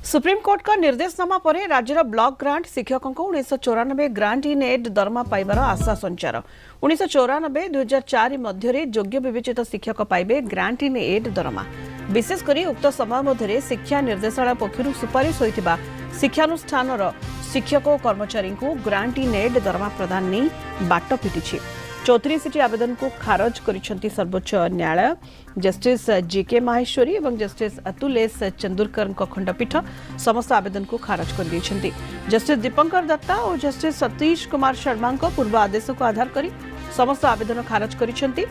Supreme court का निर्देशनामा पर राज्यर ब्लॉक ग्रांट शिक्षकों को 1994 ग्रांट इन एड दरमा पाइबार आशा संचार 1994-2004 मध्य योग्य विवेचित शिक्षक पाइबे ग्रांट इन एड दरमा विशेषकर उक्त समय मध्य शिक्षा निर्देशालय पक्षर सुपारिश होता शिक्षानुष्ठान शिक्षक और कर्मचारी को ग्रांट इन एड दरमा प्रदान नहीं बाट फिटी 34 आवेदन को खारज करिसेंती सर्वोच्च न्यायालय। जस्टिस जीके माहेश्वरी और जस्टिस अतुल एस चंदुरकर खंडपीठ समस्त आवेदन को खारज कर दिए। जस्टिस दीपंकर दत्ता और जस्टिस सतीश कुमार शर्मा पूर्व आदेश को आधार कर समस्त आवेदन खारज करिसेंती।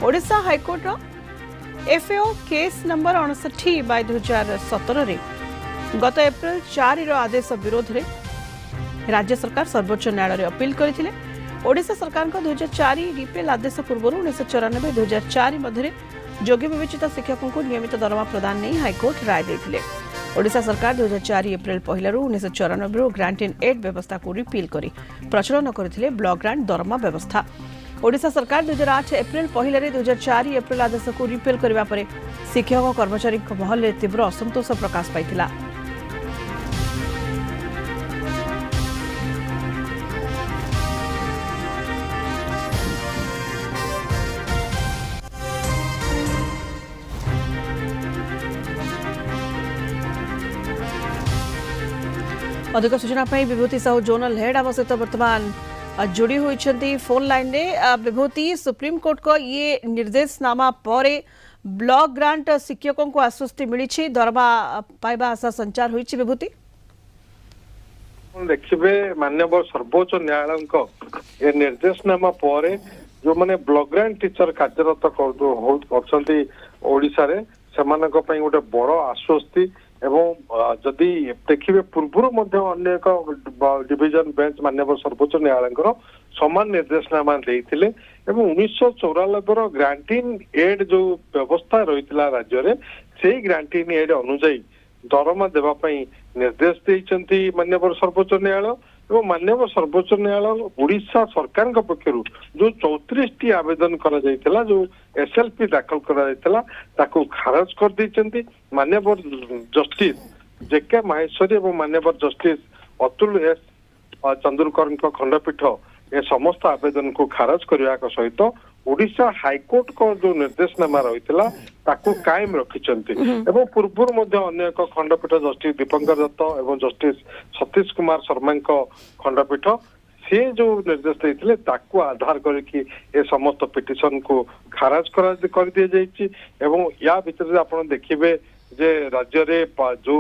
Odisha high court FAO case number 59/2017 गत एप्रिल 4 आदेश विरोध में राज्य सरकार सर्वोच्च न्यायालय अपील करथिले। ओडिशा सरकार को 2004 रिपेल आदेश पूर्व 1994-2004 मध्य योग्य विवेचित शिक्षकों को नियमित दरमा प्रदान नहीं हाईकोर्ट राय देथिले। ओडिशा सरकार 2004 एप्रिल 1994 ग्रांट इन एड व्यवस्था को रिपील करी प्रचलन करथिले ब्लॉक ग्रांट दरमा व्यवस्था। ओडिशा सरकार 2008 एप्रिल 2004 एप्रिल आदेश को रिपील करबा परे शिक्षक और कर्मचारी महल में तीव्र असंतोष प्रकाश पाइथिला। अधिक सूचना विभूति साहू जोनल हेड आम सहित बर्तमान जोड़ी होती फोन लाइन रे। विभूति, सुप्रीमकोर्ट को ये निर्देशनामा पर ब्लॉक ग्रांट शिक्षकों को आश्वस्ति मिली दरमा पाइबा आशा संचार होती। विभूति देखिए माननीय सर्वोच्च न्यायालय निर्देशनामा पर जो मैंने ब्लॉक ग्रांट टीचर कार्यरत ओडिशा रे सेमानक पई गोटे बड़ आश्वस्ति एवं जदि देखिए पूर्व अन्य एक डिविजन बेंच माननीय सर्वोच्च न्यायालय समान निर्देशनामा देते 1994 ग्रांटिंग एड जो व्यवस्था रही राज्य में से ग्रांटिंग एड अनुजाई दरमा देवाई निर्देश देते माननीय सर्वोच्च न्यायालय एवं माननीय सर्वोच्च न्यायालय ओडिशा सरकार पक्षर जो 34 आवेदन करा जो एसएलपी दाखल करा खारज कर देते माननीय जस्टिस जेके माहेश्वरी और माननीय जस्टिस अतुल एस चंदुरकर खंडपीठ ए समस्त आवेदन को खारज करने सहित ओडिशा हाईकोर्ट को जो निर्देशनामा रही कायम रखिंट एवं पूर्व अन्य एक खंडपीठ जस्टिस दीपंकर दत्त और जस्टिस सतीश कुमार शर्मा खंडपीठ से जो निर्देश देते ताकू आधार करके ए समस्त पिटिशन को खारज कर दिया जाइए। एवं या भितर आप देखिए जे राज्य रे जो